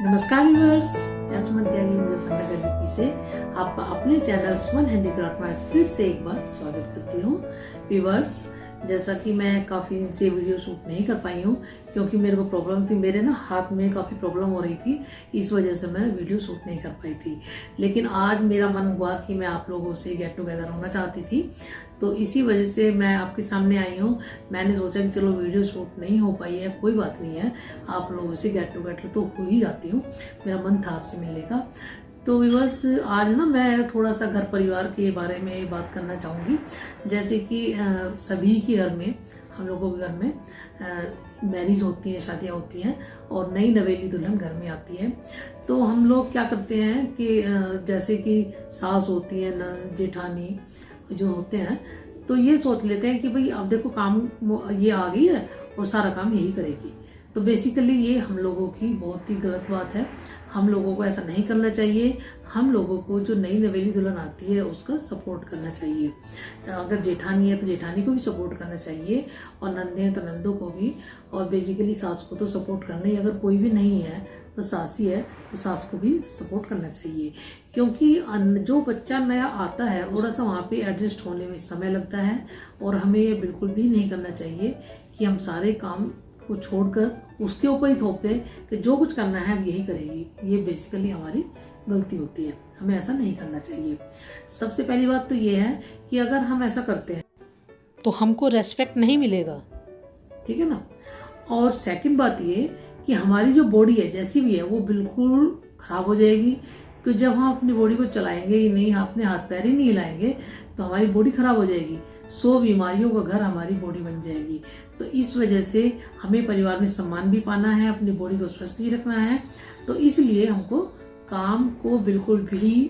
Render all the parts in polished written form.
नमस्कार व्यूअर्स, मैं सुमन त्यागी मुजफ्फरनगर यूपी से आपका अपने चैनल सुमन हैंडीक्राफ्ट में फिर से एक बार स्वागत करती हूँ। व्यूअर्स, जैसा कि मैं काफ़ी दिन से वीडियो शूट नहीं कर पाई हूँ क्योंकि मेरे को प्रॉब्लम थी, मेरे ना हाथ में काफ़ी प्रॉब्लम हो रही थी, इस वजह से मैं वीडियो शूट नहीं कर पाई थी। लेकिन आज मेरा मन हुआ कि मैं आप लोगों से गेट टुगेदर होना चाहती थी, तो इसी वजह से मैं आपके सामने आई हूँ। मैंने सोचा कि चलो वीडियो शूट नहीं हो पाई है, कोई बात नहीं है, आप लोगों से गेट टुगेदर तो हो ही जाती हूँ। मेरा मन था आपसे मिलने का। तो व्यूअर्स, आज ना मैं थोड़ा सा घर परिवार के बारे में बात करना चाहूँगी। जैसे कि सभी के घर में, हम लोगों के घर में मैरिज होती है, शादियाँ होती हैं और नई नवेली दुल्हन घर में आती है। तो हम लोग क्या करते हैं कि जैसे कि सास होती है, ननद, जेठानी जो होते हैं, तो ये सोच लेते हैं कि भाई अब देखो काम ये आ गई है और सारा काम यही करेगी। तो बेसिकली ये हम लोगों की बहुत ही गलत बात है। हम लोगों को ऐसा नहीं करना चाहिए। हम लोगों को जो नई नवेली दुल्हन आती है उसका सपोर्ट करना चाहिए। अगर जेठानी है तो जेठानी को भी सपोर्ट करना चाहिए और नंदे हैं तो नंदों को भी, और बेसिकली सास को तो सपोर्ट करना ही। अगर कोई भी नहीं है तो सासी है तो सास को भी सपोर्ट करना चाहिए, क्योंकि जो बच्चा नया आता है थोड़ा सा वहाँ पे एडजस्ट होने में समय लगता है। और हमें ये बिल्कुल भी नहीं करना चाहिए कि हम सारे काम को छोड़कर उसके ऊपर ही थोपते हैं कि जो कुछ करना है हम यही करेगी। ये बेसिकली हमारी गलती होती है, हमें ऐसा नहीं करना चाहिए। सबसे पहली बात तो ये है कि अगर हम ऐसा करते हैं तो हमको रेस्पेक्ट नहीं मिलेगा, ठीक है ना। और सेकंड बात ये कि हमारी जो बॉडी है जैसी भी है वो बिल्कुल खराब हो जाएगी, क्योंकि जब हम अपनी बॉडी को चलाएंगे ही नहीं, अपने हाथ पैर ही नहीं हिलाएंगे तो हमारी बॉडी खराब हो जाएगी। 100 बीमारियों का घर हमारी बॉडी बन जाएगी। तो इस वजह से हमें परिवार में सम्मान भी पाना है, अपनी बॉडी को स्वस्थ भी रखना है। तो इसलिए हमको काम को बिल्कुल भी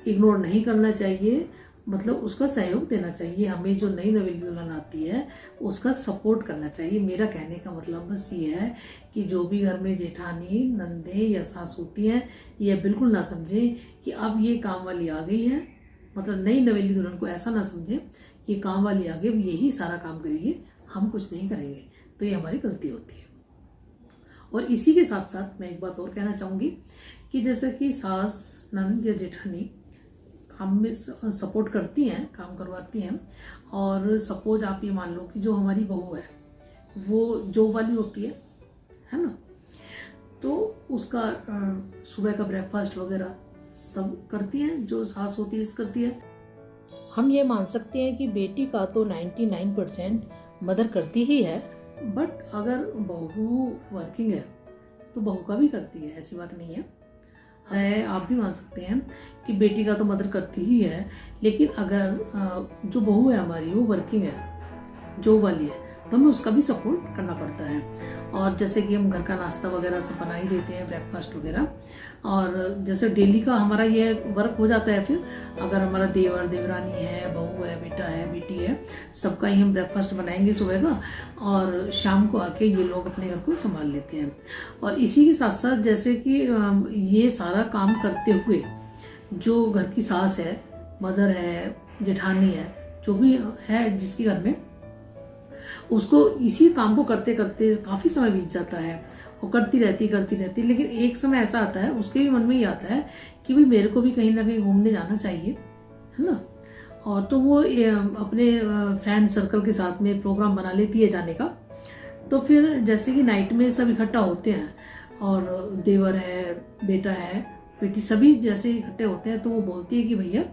इग्नोर नहीं करना चाहिए, मतलब उसका सहयोग देना चाहिए। हमें जो नई नवेली दुल्हन आती है उसका सपोर्ट करना चाहिए। मेरा कहने का मतलब बस ये है कि जो भी घर में जेठानी, नंदे या सास होती हैं, ये बिल्कुल ना समझें कि अब ये काम वाली आ गई है, मतलब नई नवेली दुल्हन को ऐसा ना समझें कि काम वाली आ गई, यही सारा काम करेगी, हम कुछ नहीं करेंगे। तो ये हमारी गलती होती है। और इसी के साथ साथ मैं एक बात और कहना चाहूँगी कि जैसे कि सास, नंद या जेठानी काम में सपोर्ट करती हैं, काम करवाती हैं, और सपोज आप ये मान लो कि जो हमारी बहू है वो जॉब वाली होती है ना, तो उसका सुबह का ब्रेकफास्ट वगैरह सब करती हैं, जो सास होती है करती है। हम ये मान सकते हैं कि बेटी का तो 99% मदर करती ही है, बट अगर बहू वर्किंग है तो बहू का भी करती है, ऐसी बात नहीं है। आप भी मान सकते हैं कि बेटी का तो मदर करती ही है, लेकिन अगर जो बहू है हमारी वो वर्किंग है, जॉब वाली है, तो हमें उसका भी सपोर्ट करना पड़ता है। और जैसे कि हम घर का नाश्ता वगैरह सब बना ही देते हैं, ब्रेकफास्ट वगैरह, और जैसे डेली का हमारा ये वर्क हो जाता है। फिर अगर हमारा देवर देवरानी है, बहू है, बेटा है, बेटी है, सबका ही हम ब्रेकफास्ट बनाएंगे सुबह का, और शाम को आके ये लोग अपने घर को संभाल लेते हैं। और इसी के साथ साथ जैसे कि ये सारा काम करते हुए जो घर की सास है, मदर है, जेठानी है, जो भी है जिसके घर में, उसको इसी काम को करते करते काफ़ी समय बीत जाता है। वो करती रहती, लेकिन एक समय ऐसा आता है, उसके भी मन में ही आता है कि भाई मेरे को भी कहीं ना कहीं घूमने जाना चाहिए, है ना। और तो वो अपने फ्रेंड सर्कल के साथ में प्रोग्राम बना लेती है जाने का। तो फिर जैसे कि नाइट में सब इकट्ठा होते हैं, और देवर है, बेटा है, बेटी, सभी जैसे इकट्ठे होते हैं, तो वो बोलती है कि भैया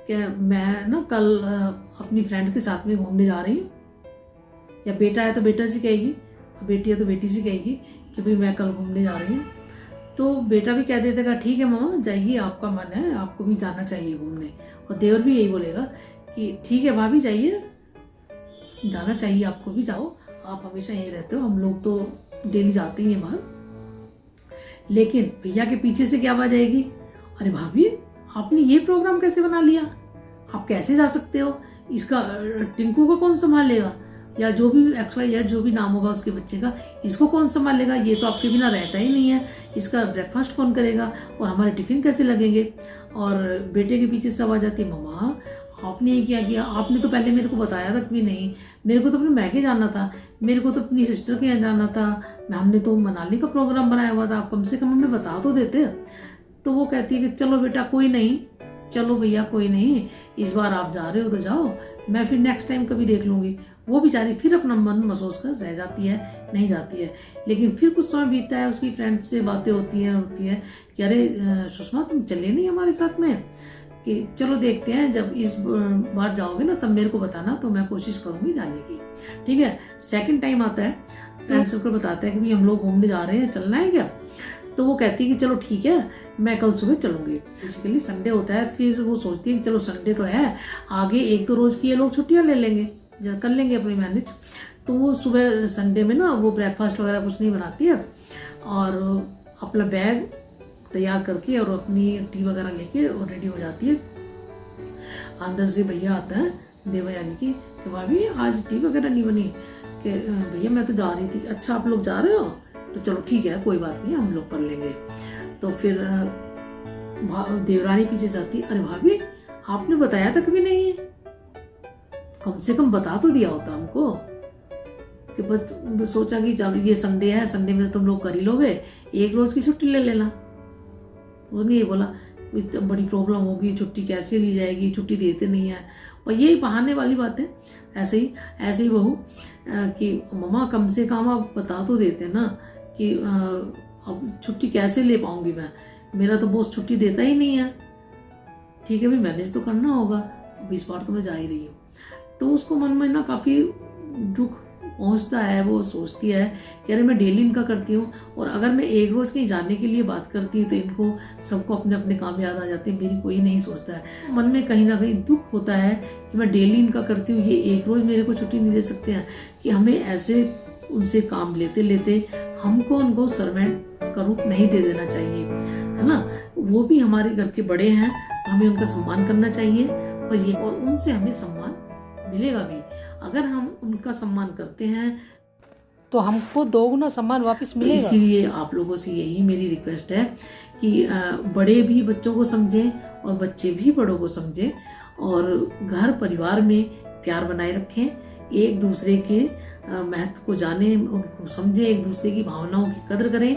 क्या मैं ना कल अपनी फ्रेंड के साथ में घूमने जा रही हूँ। या बेटा है तो बेटा से कहेगी, बेटी है तो बेटी से कहेगी कि भाई मैं कल घूमने जा रही हूँ। तो बेटा भी कह देगा ठीक है मामा जाइए, आपका मन है, आपको भी जाना चाहिए घूमने। और देवर भी यही बोलेगा कि ठीक है भाभी जाइए, जाना चाहिए, आपको भी जाओ, आप हमेशा यहीं रहते हो, हम लोग तो डेली जाते ही हैं बाहर। लेकिन भैया के पीछे से क्या आवाज आएगी, अरे भाभी आपने ये प्रोग्राम कैसे बना लिया, आप कैसे जा सकते हो, इसका टिंकू को कौन संभालेगा, या जो भी XYZ जो भी नाम होगा उसके बच्चे का, इसको कौन संभालेगा, ये तो आपके बिना रहता ही नहीं है, इसका ब्रेकफास्ट कौन करेगा, और हमारे टिफिन कैसे लगेंगे। और बेटे के पीछे से आवाज आती है, मम्मा आपने ये क्या किया, आपने तो पहले मेरे को बताया तक भी नहीं, मेरे को तो अपने मैके जाना था, मेरे को तो अपनी सिस्टर के यहाँ जाना था, हमने तो मनाली का प्रोग्राम बनाया हुआ था, आप कम से कम हमें बता तो देते। तो वो कहती है कि चलो बेटा कोई नहीं, चलो भैया कोई नहीं, इस बार आप जा रहे हो तो जाओ, मैं फिर नेक्स्ट टाइम कभी देख लूँगी। वो बेचारी फिर अपना मन महसूस कर रह जाती है, नहीं जाती है। लेकिन फिर कुछ समय बीतता है, उसकी फ्रेंड से बातें होती हैं कि अरे सुषमा तुम चले नहीं हमारे साथ में, कि चलो देखते हैं, जब इस बार जाओगे ना तब मेरे को बताना, तो मैं कोशिश करूंगी जाने की। ठीक है। सेकंड टाइम आता है, फ्रेंड सर्कल बताता है कि भाई हम लोग घूमने जा रहे हैं, चलना है क्या? तो वो कहती है कि चलो ठीक है, मैं कल सुबह चलूंगी। बेसिकली संडे होता है, फिर वो सोचती है कि चलो संडे तो है, आगे 1-2 रोज की ये लोग छुट्टियां ले लेंगे, कर लेंगे अपनी मैनेज। तो वो सुबह संडे में ना वो ब्रेकफास्ट वगैरह कुछ नहीं बनाती है, और अपना बैग तैयार करके और अपनी टी वगैरह लेके और रेडी हो जाती है। अंदर से भैया आता है, देवयानी की, कि भाभी आज टी वगैरह नहीं बनी, कि भैया मैं तो जा रही थी। अच्छा आप लोग जा रहे हो, तो चलो ठीक है कोई बात नहीं, हम लोग कर लेंगे। तो फिर देवरानी पीछे जाती, अरे भाभी आपने बताया तक भी नहीं, कम से कम बता तो दिया होता हमको, कि बस सोचा कि जब ये संडे है, संडे में तुम लोग कर ही लोगे, 1 रोज की छुट्टी ले लेना। उसने ये बोला बड़ी प्रॉब्लम होगी, छुट्टी कैसे ली जाएगी, छुट्टी देते नहीं है, और यही बहाने वाली बात है। ऐसे ही बहू कि मम्मा कम से कम आप बता तो देते ना कि अब छुट्टी कैसे ले पाऊंगी मैं, मेरा तो बॉस छुट्टी देता ही नहीं है। ठीक है भाई मैनेज तो करना होगा, अब इस बार तो मैं जा ही रही हूँ। तो उसको मन में ना काफी दुख पहुंचता है, वो सोचती है कि अरे मैं डेली इनका करती हूँ, और अगर मैं 1 रोज कहीं जाने के लिए बात करती हूँ तो इनको सबको अपने अपने काम याद आ जाते हैं, मेरी कोई नहीं सोचता है। मन में कहीं ना कहीं दुख होता है कि मैं डेली इनका करती हूँ, ये 1 रोज मेरे को छुट्टी नहीं दे सकते हैं, कि हमें ऐसे उनसे काम लेते लेते हमको उनको सर्वेंट का रूप नहीं दे देना चाहिए, है ना। वो भी हमारे घर के बड़े हैं, हमें उनका सम्मान करना चाहिए, और उनसे हमें सम्मान मिलेगा भी। अगर हम उनका सम्मान करते हैं तो हमको 2 गुना सम्मान वापस मिलेगा। इसीलिए आप लोगों से यही मेरी रिक्वेस्ट है कि बड़े भी बच्चों को समझें और बच्चे भी बड़ों को समझें, और घर परिवार में प्यार बनाए रखें, एक दूसरे के महत्व को जानें, उनको समझें, एक दूसरे की भावनाओं की कदर करें।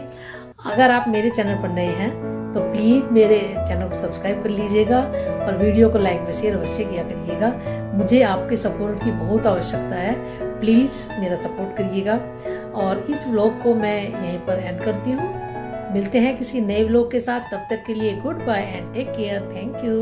अगर आप मेरे चैनल पर नए हैं तो प्लीज़ मेरे चैनल को सब्सक्राइब कर लीजिएगा, और वीडियो को लाइक व शेयर अवश्य किया करिएगा। मुझे आपके सपोर्ट की बहुत आवश्यकता है, प्लीज़ मेरा सपोर्ट करिएगा। और इस व्लॉग को मैं यहीं पर एंड करती हूँ। मिलते हैं किसी नए व्लॉग के साथ, तब तक के लिए good bye and take care. Thank you.